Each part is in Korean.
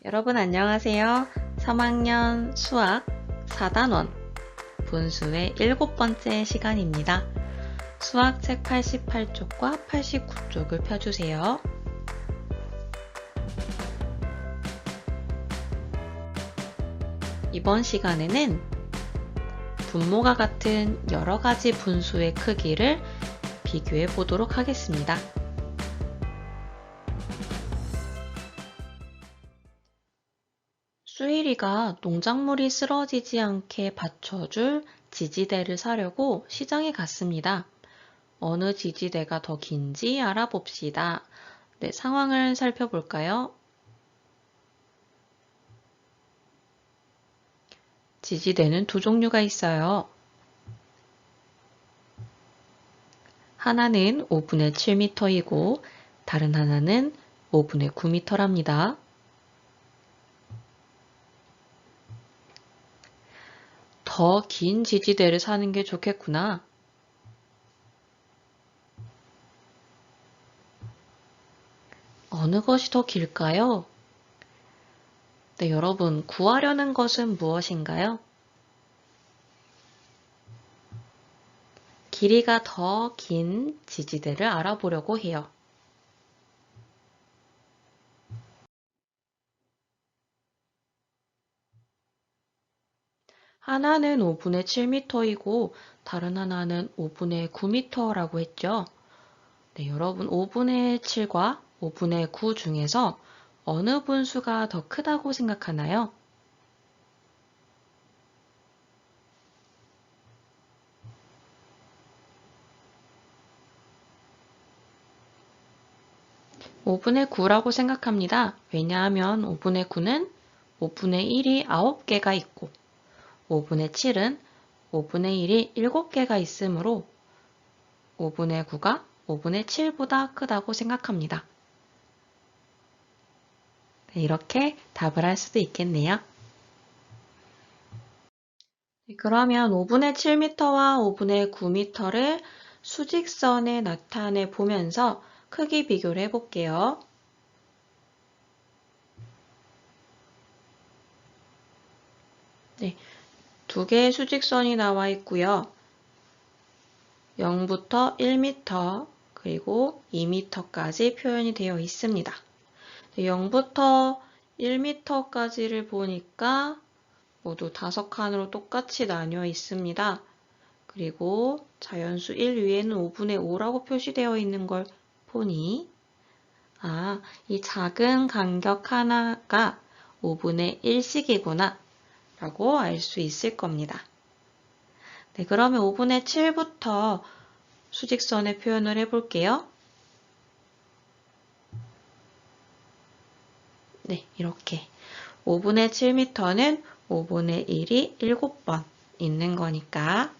여러분 안녕하세요. 3학년 수학 4단원 분수의 7번째 시간입니다. 수학책 88쪽과 89쪽을 펴주세요. 이번 시간에는 분모가 같은 여러 가지 분수의 크기를 비교해 보도록 하겠습니다. 수일이가 농작물이 쓰러지지 않게 받쳐줄 지지대를 사려고 시장에 갔습니다. 어느 지지대가 더 긴지 알아봅시다. 네, 상황을 살펴볼까요? 지지대는 두 종류가 있어요. 하나는 5분의 7m이고 다른 하나는 5분의 9m랍니다. 더 긴 지지대를 사는 게 좋겠구나. 어느 것이 더 길까요? 네, 여러분, 구하려는 것은 무엇인가요? 길이가 더 긴 지지대를 알아보려고 해요. 하나는 5분의 7m이고 다른 하나는 5분의 9m라고 했죠. 네, 여러분 5분의 7과 5분의 9 중에서 어느 분수가 더 크다고 생각하나요? (5분의 9)라고 생각합니다. 왜냐하면 5분의 9는 5분의 1이 9개가 있고 5분의 7은 5분의 1이 7개가 있으므로 5분의 9가 5분의 7보다 크다고 생각합니다. 네, 이렇게 답을 할 수도 있겠네요. 그러면 5분의 7m와 5분의 9m를 수직선에 나타내 보면서 크기 비교를 해볼게요. 네, 두 개의 수직선이 나와 있고요. 0부터 1m 그리고 2m까지 표현이 되어 있습니다. 0부터 1m까지를 보니까 모두 5칸으로 똑같이 나뉘어 있습니다. 그리고 자연수 1 위에는 5분의 5라고 표시되어 있는 걸 보니 이 작은 간격 하나가 5분의 1씩이구나 라고 알 수 있을 겁니다. 네, 그러면 5분의 7부터 수직선의 표현을 해볼게요. 네, 이렇게 5분의 7m는 5분의 1이 7번 있는 거니까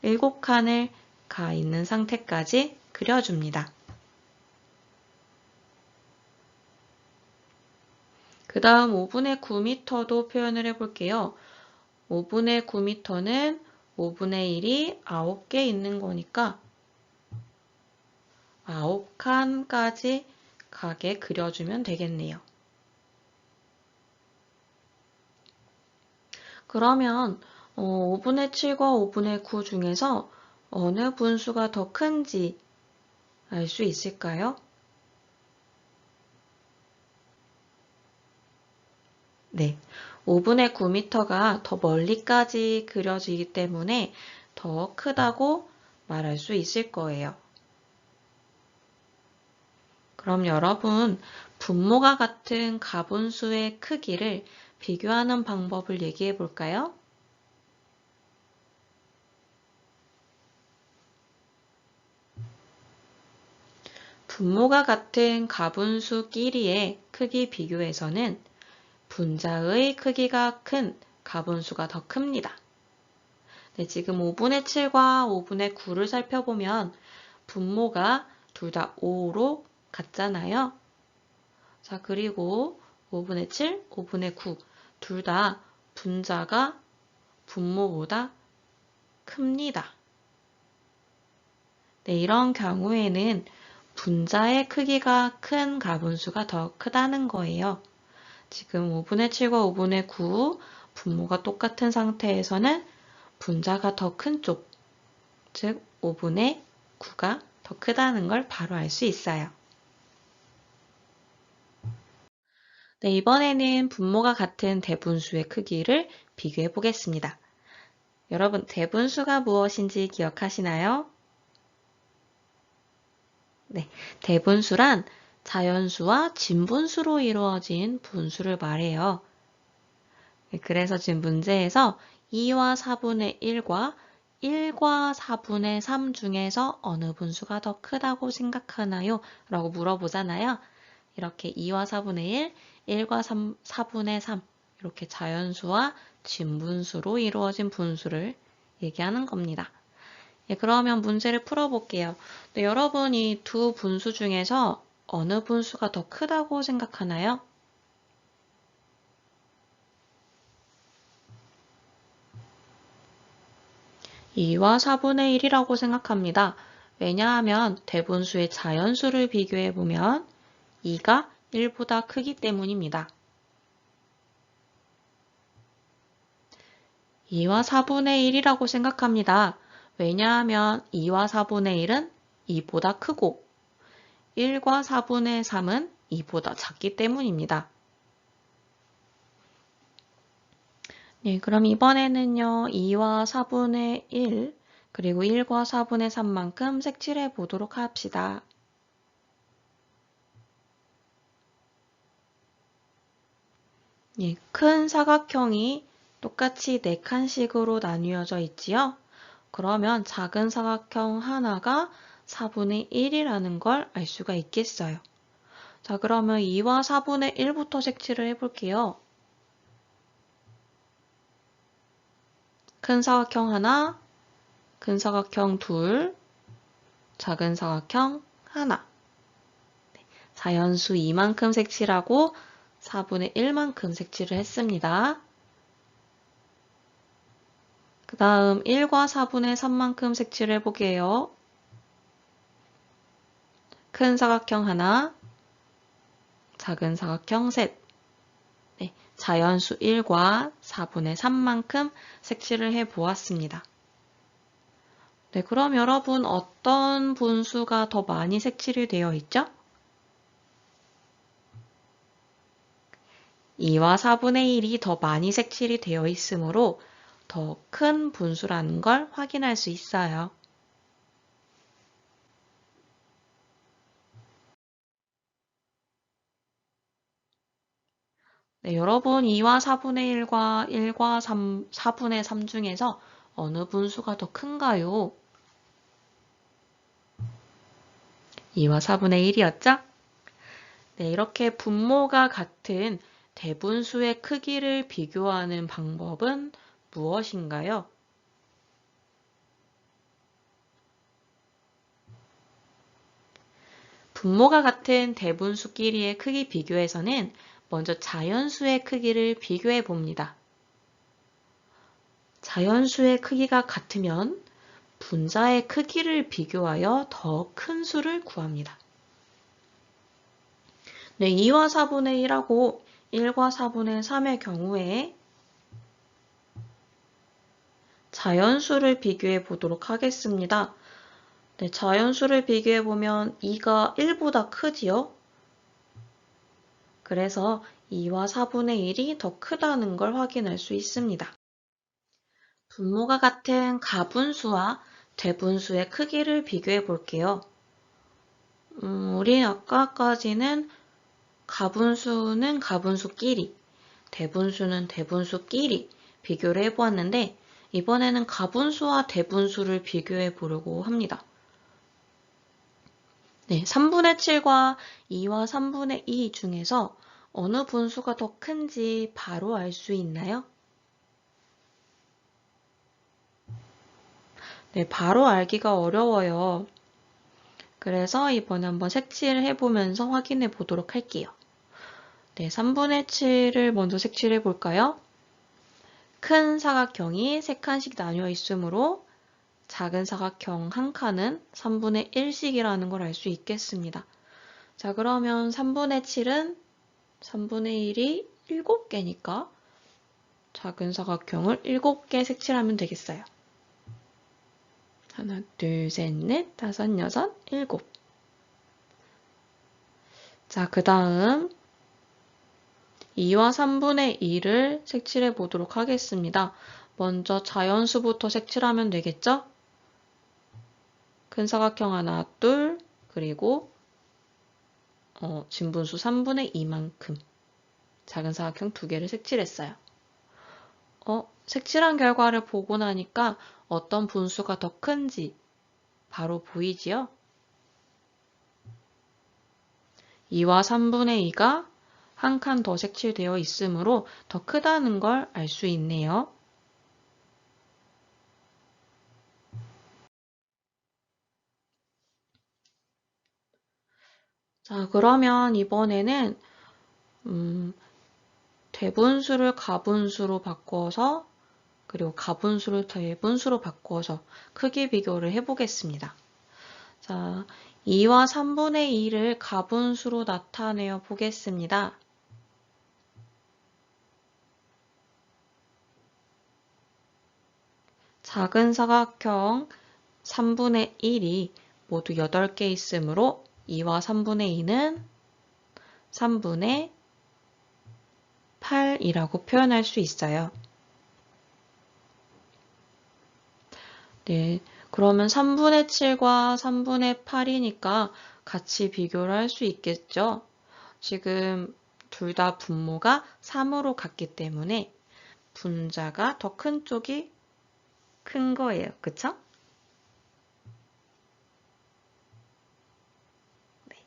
7칸을 가 있는 상태까지 그려줍니다. 그 다음 5분의 9m도 표현을 해볼게요. 5분의 9m는 5분의 1이 9개 있는 거니까 9칸까지 가게 그려주면 되겠네요. 그러면 5분의 7과 5분의 9 중에서 어느 분수가 더 큰지 알 수 있을까요? 네, 5분의 9m가 더 멀리까지 그려지기 때문에 더 크다고 말할 수 있을 거예요. 그럼 여러분, 분모가 같은 가분수의 크기를 비교하는 방법을 얘기해 볼까요? 분모가 같은 가분수끼리의 크기 비교에서는 분자의 크기가 큰 가분수가 더 큽니다. 네, 지금 5분의 7과 5분의 9를 살펴보면 분모가 둘 다 5로 같잖아요. 자, 그리고 5분의 7, 5분의 9 둘 다 분자가 분모보다 큽니다. 네, 이런 경우에는 분자의 크기가 큰 가분수가 더 크다는 거예요. 지금 5분의 7과 5분의 9 분모가 똑같은 상태에서는 분자가 더 큰 쪽, 즉 5분의 9가 더 크다는 걸 바로 알 수 있어요. 네, 이번에는 분모가 같은 대분수의 크기를 비교해 보겠습니다. 여러분, 대분수가 무엇인지 기억하시나요? 네, 대분수란 자연수와 진분수로 이루어진 분수를 말해요. 그래서 지금 문제에서 2와 4분의 1과 1과 4분의 3 중에서 어느 분수가 더 크다고 생각하나요? 라고 물어보잖아요. 이렇게 2와 4분의 1, 1과 4분의 3 이렇게 자연수와 진분수로 이루어진 분수를 얘기하는 겁니다. 그러면 문제를 풀어볼게요. 네, 여러분 이 두 분수 중에서 어느 분수가 더 크다고 생각하나요? (2와 4분의 1이라고 생각합니다. 왜냐하면 대분수의 자연수를 비교해보면 2가 1보다 크기 때문입니다. 2와 4분의 1이라고 생각합니다. 왜냐하면 2와 4분의 1은 2보다 크고 1과 4분의 3은 2보다 작기 때문입니다. 네, 그럼 이번에는요, 2와 4분의 1, 그리고 1과 4분의 3만큼 색칠해 보도록 합시다. 예, 큰 사각형이 똑같이 4칸씩으로 나뉘어져 있지요? 그러면 작은 사각형 하나가 4분의 1이라는 걸 알 수가 있겠어요. 자, 그러면 2와 4분의 1부터 색칠을 해볼게요. 큰 사각형 하나, 큰 사각형 둘, 작은 사각형 하나. 자연수 2만큼 색칠하고 4분의 1만큼 색칠을 했습니다. 그 다음 1과 4분의 3만큼 색칠을 해볼게요. 큰 사각형 하나, 작은 사각형 셋. 네, 자연수 1과 4분의 3만큼 색칠을 해보았습니다. 네, 그럼 여러분 어떤 분수가 더 많이 색칠이 되어 있죠? 2와 4분의 1이 더 많이 색칠이 되어 있으므로 더 큰 분수라는 걸 확인할 수 있어요. 네, 여러분 2와 4분의 1과 1과 4분의 3 중에서 어느 분수가 더 큰가요? 2와 4분의 1이었죠? 네, 이렇게 분모가 같은 대분수의 크기를 비교하는 방법은 무엇인가요? 분모가 같은 대분수끼리의 크기 비교에서는 먼저 자연수의 크기를 비교해 봅니다. 자연수의 크기가 같으면 분자의 크기를 비교하여 더 큰 수를 구합니다. 네, 2와 4분의 1하고 1과 4분의 3의 경우에 자연수를 비교해 보도록 하겠습니다. 네, 자연수를 비교해 보면 2가 1보다 크지요? 그래서 2와 4분의 1이 더 크다는 걸 확인할 수 있습니다. 분모가 같은 가분수와 대분수의 크기를 비교해 볼게요. 우리 아까까지는 가분수는 가분수끼리, 대분수는 대분수끼리 비교를 해보았는데 이번에는 가분수와 대분수를 비교해 보려고 합니다. 네, 3분의 7과 2와 3분의 2 중에서 어느 분수가 더 큰지 바로 알 수 있나요? 네, 바로 알기가 어려워요. 그래서 이번에 한번 색칠을 해보면서 확인해 보도록 할게요. 네, 3분의 7을 먼저 색칠해 볼까요? 큰 사각형이 3칸씩 나뉘어 있으므로 작은 사각형 한 칸은 3분의 1씩이라는 걸 알 수 있겠습니다. 자, 그러면 3분의 7은 3분의 1이 7개니까 작은 사각형을 7개 색칠하면 되겠어요. 하나, 둘, 셋, 넷, 다섯, 여섯, 일곱. 자, 그 다음 2와 3분의 2를 색칠해 보도록 하겠습니다. 먼저 자연수부터 색칠하면 되겠죠? 큰 사각형 하나, 둘, 그리고 진분수 3분의 2만큼 작은 사각형 2개를 색칠했어요. 색칠한 결과를 보고 나니까 어떤 분수가 더 큰지 바로 보이지요? 2와 3분의 2가 한 칸 더 색칠되어 있으므로 더 크다는 걸 알 수 있네요. 자, 그러면 이번에는 대분수를 가분수로 바꿔서 그리고 가분수를 대분수로 바꿔서 크기 비교를 해보겠습니다. 자, 2와 3분의 2를 가분수로 나타내어 보겠습니다. 작은 사각형 3분의 1이 모두 8개 있으므로 2와 3분의 2는 3분의 8이라고 표현할 수 있어요. 네, 그러면 3분의 7과 3분의 8이니까 같이 비교를 할 수 있겠죠? 지금 둘 다 분모가 3으로 같기 때문에 분자가 더 큰 쪽이 큰 거예요. 그쵸? 네.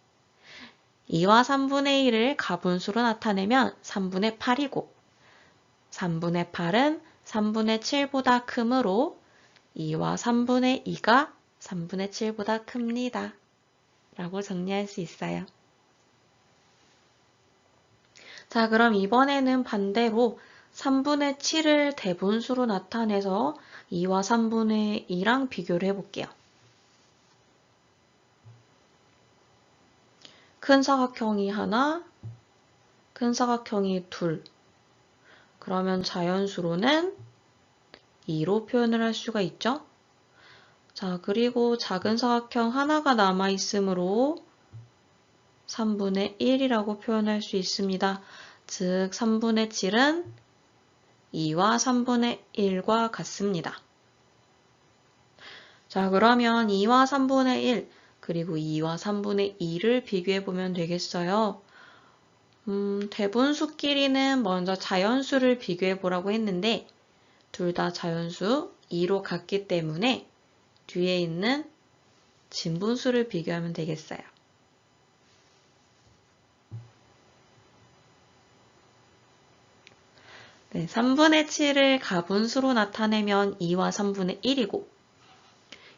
2와 3분의 1을 가분수로 나타내면 3분의 8이고 3분의 8은 3분의 7보다 크므로 2와 3분의 2가 3분의 7보다 큽니다. 라고 정리할 수 있어요. 자, 그럼 이번에는 반대로 3분의 7을 대분수로 나타내서 2와 3분의 2랑 비교를 해볼게요. 큰 사각형이 하나, 큰 사각형이 둘. 그러면 자연수로는 2로 표현을 할 수가 있죠? 자, 그리고 작은 사각형 하나가 남아있으므로 3분의 1이라고 표현할 수 있습니다. 즉, 3분의 7은 2와 3분의 1과 같습니다. 자, 그러면 2와 3분의 1, 그리고 2와 3분의 2를 비교해보면 되겠어요. 대분수끼리는 먼저 자연수를 비교해보라고 했는데, 둘 다 자연수 2로 같기 때문에 뒤에 있는 진분수를 비교하면 되겠어요. 네, 3분의 7을 가분수로 나타내면 2와 3분의 1이고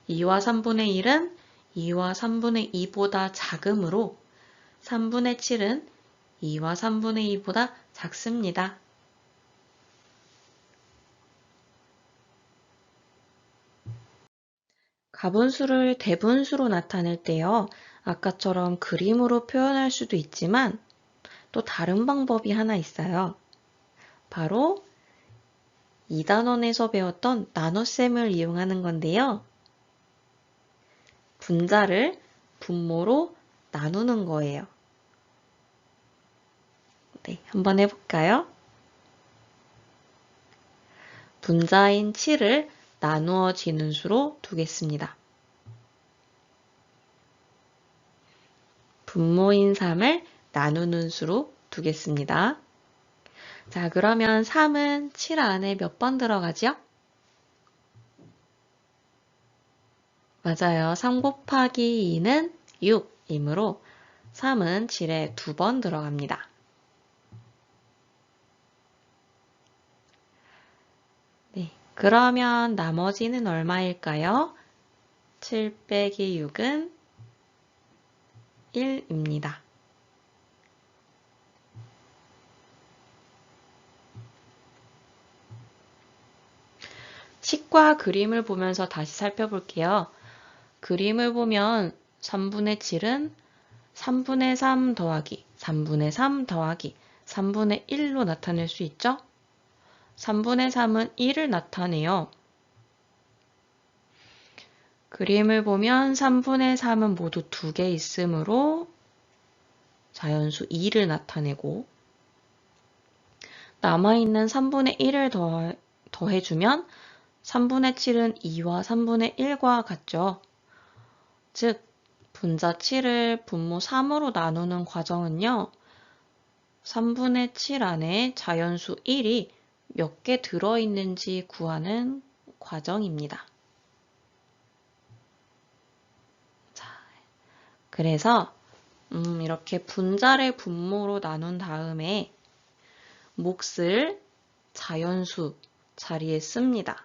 2와 3분의 1은 2와 3분의 2보다 작으므로 3분의 7은 2와 3분의 2보다 작습니다. 가분수를 대분수로 나타낼 때요. 아까처럼 그림으로 표현할 수도 있지만 또 다른 방법이 하나 있어요. 바로 2단원에서 배웠던 나눗셈을 이용하는 건데요. 분자를 분모로 나누는 거예요. 네, 한번 해볼까요? 분자인 7을 나누어지는 수로 두겠습니다. 분모인 3을 나누는 수로 두겠습니다. 자, 그러면 3은 7 안에 몇 번 들어가죠? 맞아요. 3 곱하기 2는 6이므로 3은 7에 2번 들어갑니다. 네, 그러면 나머지는 얼마일까요? 7 빼기 6은 1입니다. 식과 그림을 보면서 다시 살펴볼게요. 그림을 보면 3분의 7은 3분의 3 더하기 3분의 3 더하기 3분의 1로 나타낼 수 있죠? 3분의 3은 1을 나타내요. 그림을 보면 3분의 3은 모두 2개 있으므로 자연수 2를 나타내고 남아있는 3분의 1을 더해주면 3분의 7은 2와 3분의 1과 같죠. 즉, 분자 7을 분모 3으로 나누는 과정은요. 3분의 7 안에 자연수 1이 몇 개 들어있는지 구하는 과정입니다. 자, 그래서 이렇게 분자를 분모로 나눈 다음에 몫을 자연수 자리에 씁니다.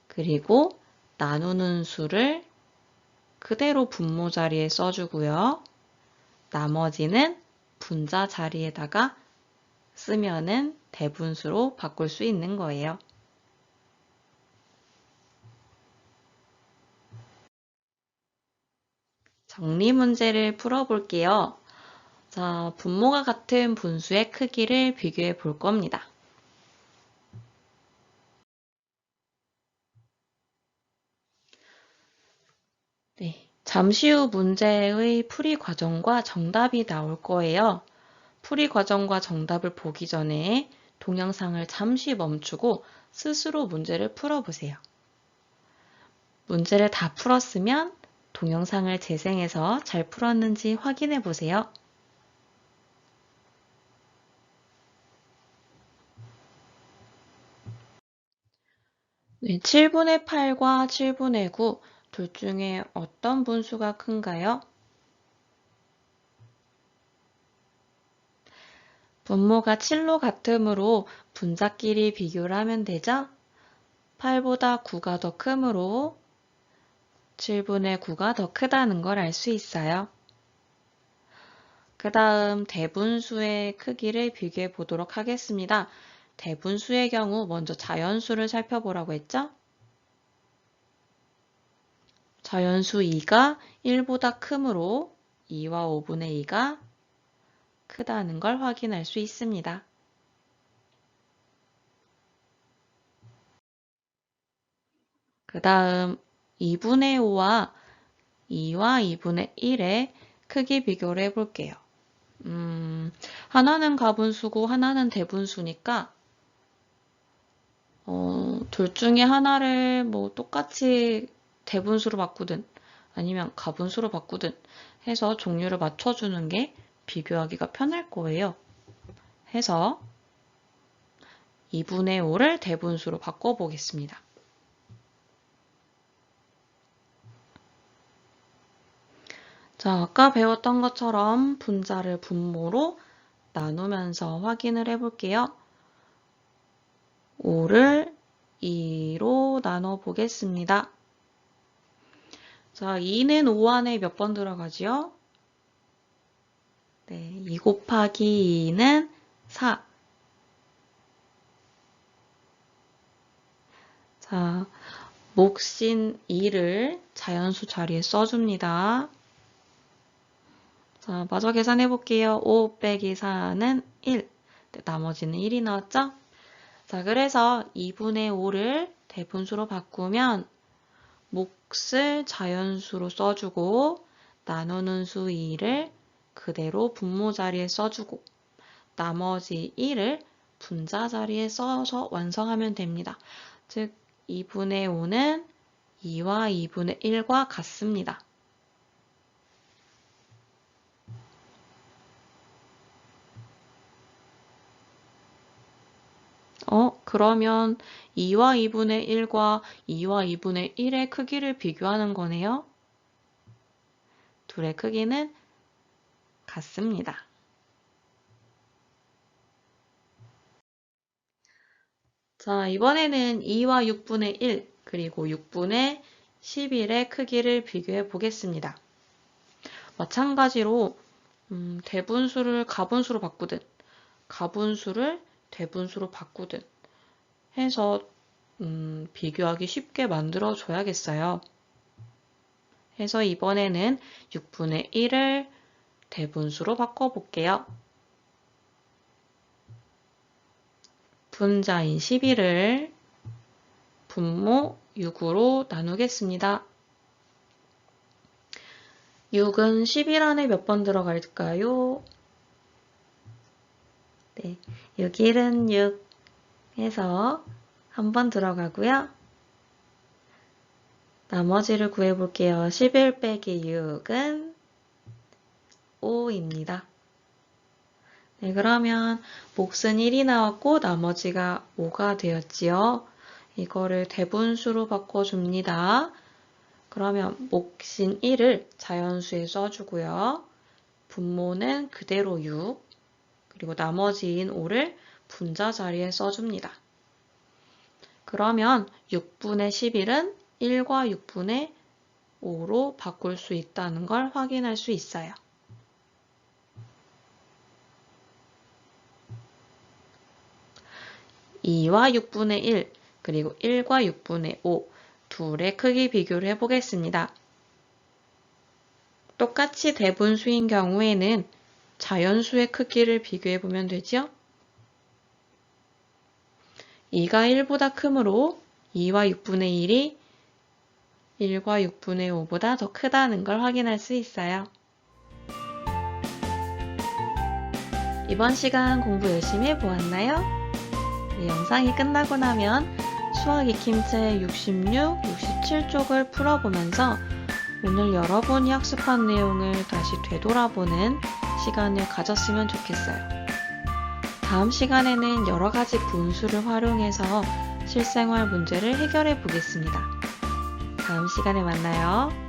그리고 나누는 수를 그대로 분모 자리에 써주고요. 나머지는 분자 자리에다가 쓰면은 대분수로 바꿀 수 있는 거예요. 정리 문제를 풀어볼게요. 자, 분모가 같은 분수의 크기를 비교해 볼 겁니다. 네, 잠시 후 문제의 풀이 과정과 정답이 나올 거예요. 풀이 과정과 정답을 보기 전에 동영상을 잠시 멈추고 스스로 문제를 풀어보세요. 문제를 다 풀었으면 동영상을 재생해서 잘 풀었는지 확인해 보세요. 네, 7분의 8과 7분의 9, 둘 중에 어떤 분수가 큰가요? 분모가 7로 같으므로 분자끼리 비교를 하면 되죠? 8보다 9가 더 크므로 7분의 9가 더 크다는 걸 알 수 있어요. 그 다음 대분수의 크기를 비교해 보도록 하겠습니다. 대분수의 경우 먼저 자연수를 살펴보라고 했죠? 자연수 2가 1보다 크므로 2와 5분의 2가 크다는 걸 확인할 수 있습니다. 그 다음 2분의 5와 2와 2분의 1의 크기 비교를 해볼게요. 하나는 가분수고 하나는 대분수니까 둘 중에 하나를 뭐 똑같이 대분수로 바꾸든 아니면 가분수로 바꾸든 해서 종류를 맞춰주는 게 비교하기가 편할 거예요. 해서 2분의 5를 대분수로 바꿔보겠습니다. 자, 아까 배웠던 것처럼 분자를 분모로 나누면서 확인을 해볼게요. 5를 2로 나눠 보겠습니다. 자, 2는 5 안에 몇 번 들어가지요? 네, 2 곱하기 2는 4. 자, 몫인 2를 자연수 자리에 써줍니다. 자, 마저 계산해 볼게요. 5 빼기 4는 1. 네, 나머지는 1이 나왔죠? 자, 그래서 2분의 5를 대분수로 바꾸면 몫을 자연수로 써주고 나누는 수 2를 그대로 분모 자리에 써주고 나머지 1을 분자 자리에 써서 완성하면 됩니다. 즉 2분의 5는 2와 2분의 1과 같습니다. 그러면 2와 2분의 1과 2와 2분의 1의 크기를 비교하는 거네요. 둘의 크기는 같습니다. 자, 이번에는 2와 6분의 1, 그리고 6분의 11의 크기를 비교해 보겠습니다. 마찬가지로 대분수를 가분수로 바꾸든 가분수를 대분수로 바꾸든 해서 비교하기 쉽게 만들어 줘야겠어요. 해서 이번에는 6분의 1을 대분수로 바꿔볼게요. 분자인 11을 분모 6으로 나누겠습니다. 6은 11 안에 몇 번 들어갈까요? 네, 6, 1은 6 해서 한 번 들어가고요. 나머지를 구해볼게요. 11 빼기 6은 5입니다. 네, 그러면 몫은 1이 나왔고 나머지가 5가 되었지요. 이거를 대분수로 바꿔줍니다. 그러면 몫인 1을 자연수에 써주고요. 분모는 그대로 6, 그리고 나머지인 5를 분자 자리에 써줍니다. 그러면 6분의 11은 1과 6분의 5로 바꿀 수 있다는 걸 확인할 수 있어요. (2와 6분의 1) 그리고 (1과 6분의 5) 둘의 크기 비교를 해보겠습니다. 똑같이 대분수인 경우에는 자연수의 크기를 비교해보면 되죠? 2가 1보다 크므로 2와 6분의 1이 1과 6분의 5보다 더 크다는 걸 확인할 수 있어요. 이번 시간 공부 열심히 해보았나요? 네, 영상이 끝나고 나면 수학 익힘체 66, 67쪽을 풀어보면서 오늘 여러분이 학습한 내용을 다시 되돌아보는 시간을 가졌으면 좋겠어요. 다음 시간에는 여러 가지 분수를 활용해서 실생활 문제를 해결해 보겠습니다. 다음 시간에 만나요.